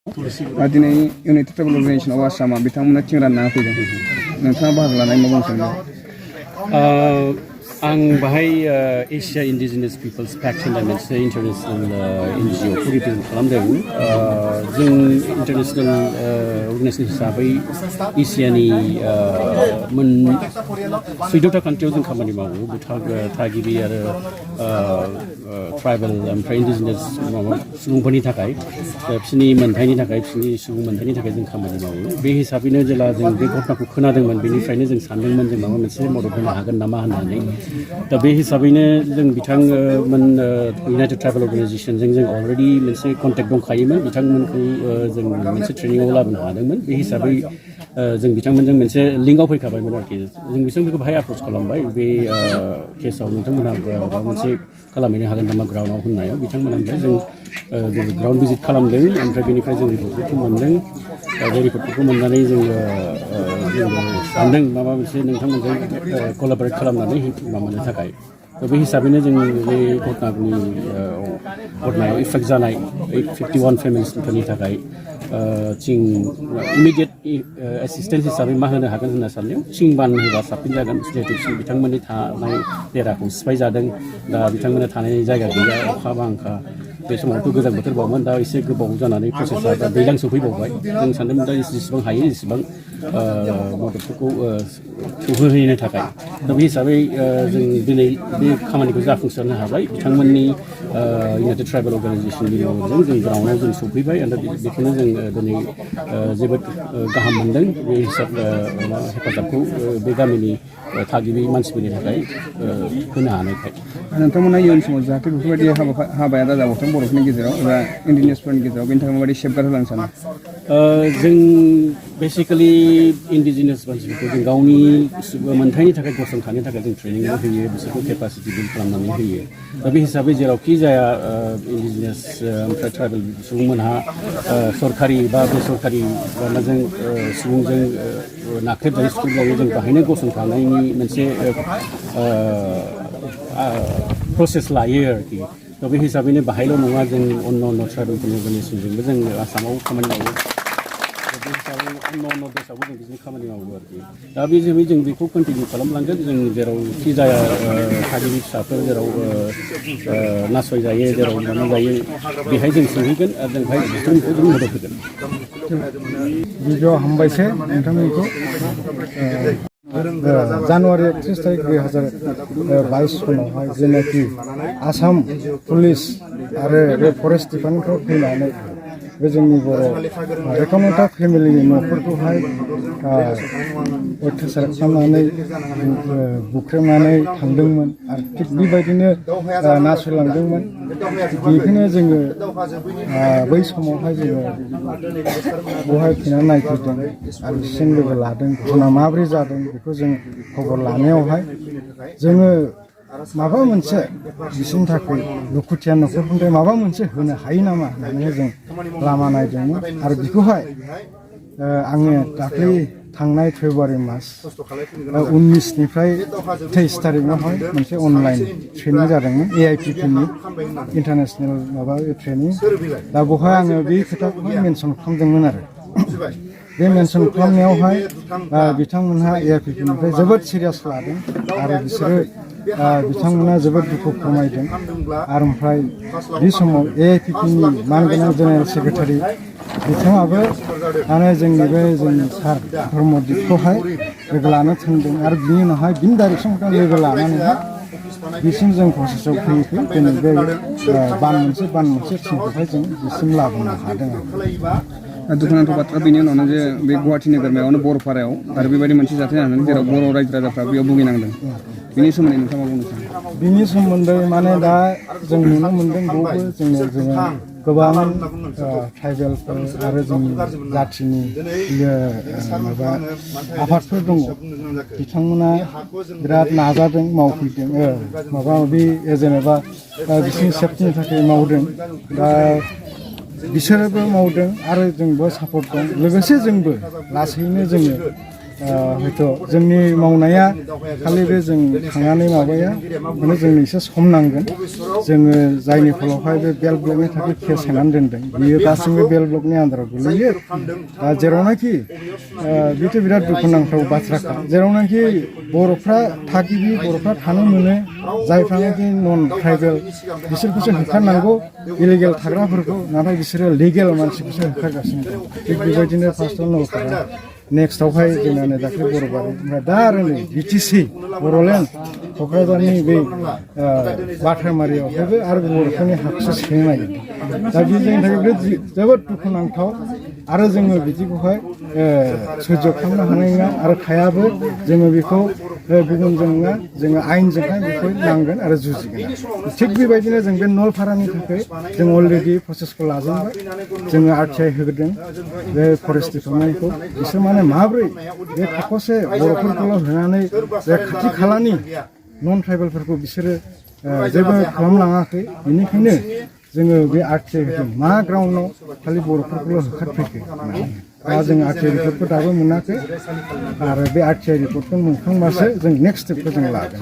दिनै United tribal organisation of आसामा बिथांमोना थिं रानना होफैदों नोंथाङा बाहागो लानाय मा बुंनो सानो? आं बाहाय एशिया इन्डिजिनियास पिपल्स पेक्ट होननाय मोनसे इन्टारनेसनेल NGO खौ रिप्रेजेन्ट खालामदों। जों इन्टारनेसनेल अर्गानाइजेसन हिसाबै एसियानि 14टा कान्ट्रियाव जों खामानि मावो। थागिबि आरो ट्राइबेल ओमफ्राय इन्डिजिनियास सुबुंफोरनि थाखाय बिसोरनि मोन्थाइनि थाखाय बिसोरनि सुबुं मोन्थाइनि थाखाय जों खामानि मावो। बे हिसाबैनो जेला जों बे घटनाखौ खोनादोंमोन बेनिफ्रायनो जों सानदोंमोन जों माबा मोनसे मदद होनो हागोन नामा होननानै। दा बे हिसाबैनो जों बिथांमोन इउनाइटेड ट्राइबल अर्गानाइजेसनजों जों अलरेडि मोनसे कन्टेक्ट दंखायोमोन। बिथांमोनखौ जों मोनसे ट्रेनिङाव लाबोनो हादोंमोन। बे हिसाबै जों बिथांमोनजों मोनसे लिंकआव फैखाबायमोन आरोखि। जों बिथांमोनखौ बाहाय एप्रच खालामबाय बे केसाव नोंथांमोनहा माबा मोनसे खालामहैनो हागोन नामा ग्राउन्डआव होननायाव बिथांमोना जों ग्राउन्ड भिजिट खालामदों। ओमफ्राय बेनिफ्राय जों रिपर्टफोरखौ मोन्दों। बे रिपर्टफोरखौ मोननानै जोङो सानदों माबा मोनसे नोंथांमोनजों कलाबरेट खालामनानै माबानो थाखाय। बे हिसाबैनो जों बे घटनायाव इफेक्ट जानाय 51 फेमिलिसफोरनि थाखाय इमिडियेट एसिस्टेन्स हिसाबै मा होनो हागोन होनना सानदों। थिं बानहोबा साबसिन जागोन जिहेतु बिथांमोननि थानाय देराखौ सिफायजादों। दा बिथांमोना थानायनि जायगा गैया, अखा बांखा बे समावथ' गोजां बोथोरबावमोन। दा एसे गोबाव जानानै प्रसेसा दा दैज्लां सफैबावबाय। जों सानदोंमोन दा जेसेबां हायो एसेबां मददफोरखौ सौहैहोनो थाखाय। दा बे हिसाबै जों दिनै बे खामानिखौ जाफुंसारनो हाबाय। बिथांमोननि इउनाइटेड ट्राइबल अर्गानाइजेसननि मददजों जों ग्राउन्डआव जों सफैबाय आरो बेखौनो जों दिनै जोबोद गाहाम मोनदों। बे हेफाजाबखौ बे गामिनि थागिबि मानसिफोरनि थाखाय होनो हानायखाय। नोंथांमोना इयुन समाव जाहाथे बेफोरबायदि हाबाया दाजाबावथों बर'फोरनि गेजेराव एबा इन्डिजिनियासफोरनि गेजेराव बेनि थाखाय माबायदि सेफगार्ड होलांनो सानो? जों बेसिकेलि इन्डिजिनियास मानसिफोरखौ जों गावनि मोन्थाइनि थाखाय गसंथानो थाखाय जों ट्रेनिंबो होयो, बिसोरखौ केपासिटि बिल्ड खालामनानै होयो। दा बे हिसाबै जेरावखि जाया इन्डिजिनियास ओमफ्राय ट्राइबेल सुबुंमोनहा सरकारि बा बेसरकारि माबाजों सुबुंजों नाख्रेबजायै सुख्रेबजायै जों बाहायनो गसंथानायनि मोनसे प्रसेस लायो आरोखि। दा बे हिसाबैनो बाहायल' नङा, जों अन्न ट्राइबेलफोरनि अर्गानाइजेसनजोंबो जों आसामाव खामानि मावो। बे हिसाबै अन्न देशआवबो जों बिदिनो खामानि मावो आरोखि। दा बे हिसाबै जों बेखौ कन्टिनिउ खालामलांगोन। जों जेरावखि जाया थागिबि फिसाफोर जेराव नासयजायो, जेराव माबा जायो बेहाय जों सोंहैगोन आरो जों बेहाय बिथांमोनखौ जों मदद होगोन। गिबियाव हामबायसै नोंथांमोनखौ। जानुवारि 31 तारिख 2022 सनावहाय जेनाखि आसाम पुलिस आरो बे फरेस्ट डिपार्टमेन्टफ्राव फैनानै बे जोंनि बर' 51टा फेमिलिनि न'फोरखौहाय अयथासार खालामनानै बुख्रेबनानै थांदोंमोन आरो थिग बेबायदिनो नासयलांदोंमोन। बेखौनो जोङो बै समावहाय जोङो बेवहाय फैनानै नायफैदों आरो बिसोरजों लोगो लादों। घटना माबोरै जादों बेखौ जों खबर लानायावहाय जोङो माबा मोनसे बिसोरनि थाखाय दुखुथिया न'खरफोरनिफ्राय माबा मोनसे होनो हायो नामा होननानै जों लामा नायदोंमोन। आरो बेखौहाय आङो दाख्लै थांनाय फेब्रुवारि मास 19निफ्राय 23 तारिखआवहाय मोनसे अनलाइन ट्रेनिं जादोंमोन AIPPनि इन्टारनेसनेल माबा ट्रेनिं। दा बेवहाय आङो बे खोथाखौहाय मेनसन खालामदोंमोन आरो बे मेनसन खालामनायावहाय बिथांमोनहा AIPPनिफ्राय जोबोद सिरियास लादों आरो बिसोरो बिथांमोना जोबोद दुखु फोरमायदों। आरो ओमफ्राय बे समाव AIPPनि मानगोनां जेनेरेल सेक्रेटारि बिथाङाबो जोंनि बे जोंनि सार धर्मदिपखौहाय लोगो लानो थिनदों आरो बिनि उनावहाय बिनि डाइरेक्सनखौ लोगो लानानैहाय बिसिम जों प्रसेसआव फैयै दिनै बे बान मोनसे टिमखौहाय जों बिसिम लाबोनो हादों आरो। दुखुनांथाव बाथ्रा बेनि उनावनो जे बे गुवाहाटि नोगोरमायावनो बर'पारायाव आरो बेबायदि मोनसे जाथाय जानानै जेराव बर' रायजो राजाफ्रा बेयाव भुगिनांदों। बिनि सोमोन्दै नोंथाङा मा बुंनो सानो? बिनि सोमोन्दै माने दा जों नुनो मोन्दों बयबो जोङो गोबां ट्राइबेलफोर आरो जोंनि जाथिनि माबा आफादफोर दङ। बिथांमोना बिराद नाजादों, मावफैदों, माबा माबि जेनेबा बिसोरनि सेफटिनि थाखाय मावदों। दा बिसोरोबो मावदों आरो जोंबो सापर्ट दं। लोगोसे जोंबो लासैनो जोङो हयथ' जोंनि मावनाया खालि बे जों थांनानै माबाया माने जोंनो एसे सम नांगोन जोङो जायनि फलावहाय बे बेल ब्लकनि थाखाय केस होनानै दोनदों बियो दासिमबो बेल ब्लकनि आन्दाराव गोलैयो जेरावनाखि बेथ' बिराद दुखुनांथाव बाथ्राखा जेरावनाखि बर'फ्रा थागिबि बर'फ्रा थानो मोनो जायफ्रानाखि नन ट्राइबेल बिसोरखौसो होखारनांगौ इलिगेल थाग्राफोरखौ नाथाय बिसोरो लिगेल मानसिखौसो होखारगासिनो दं थिग बेबायदिनो फार्स्टआव नलपारा नेक्स्टआवहाय जोंना नै दाख्लै बर'बारि ओमफ्राय दा आरो नै बिटिसि बर'लेण्ड क'क्राझारनि बे बाथ्रामारियावहायबो आरो बर'फोरनि हाखौसो सेनो नागिरदों दा बे जोंनि थाखाय बिराद जोबोद दुखुनांथाव आरो जोङो बिदिखौहाय सैज्य खालामनो हानाय नङा आरो थायाबो जोङो बेखौ गुबुनजों नङा जोङो आयेनजोंहाय बेखौ नांगोन आरो जुजिगोन थिग बेबायदिनो जों बे नलपारानि थाखाय जों अलरेडि प्रसेसखौ लाजेनबाय जोङो आरटिआइ होग्रोदों बे फरेस्ट डिपार्टमेन्टखौ बिसोर माने माब्रै बे थाखोसे बर'फोरखौल' होनानै बे खाथि खालानि नन ट्राइबेलफोरखौ बिसोरो जेबो खालामलाङाखै बेनिखायनो जोङो बे आरटिआइ होदों मा ग्राउन्डआव खालि बर'फोरखौल' होखारफैखो दा जों आरटिआइ रिपर्टखौ दाबो मोनाखै आरो बे आरटिआइ रिपर्टखौ मोनखांबासो जों नेक्स्ट स्टेपखौ जों लागोन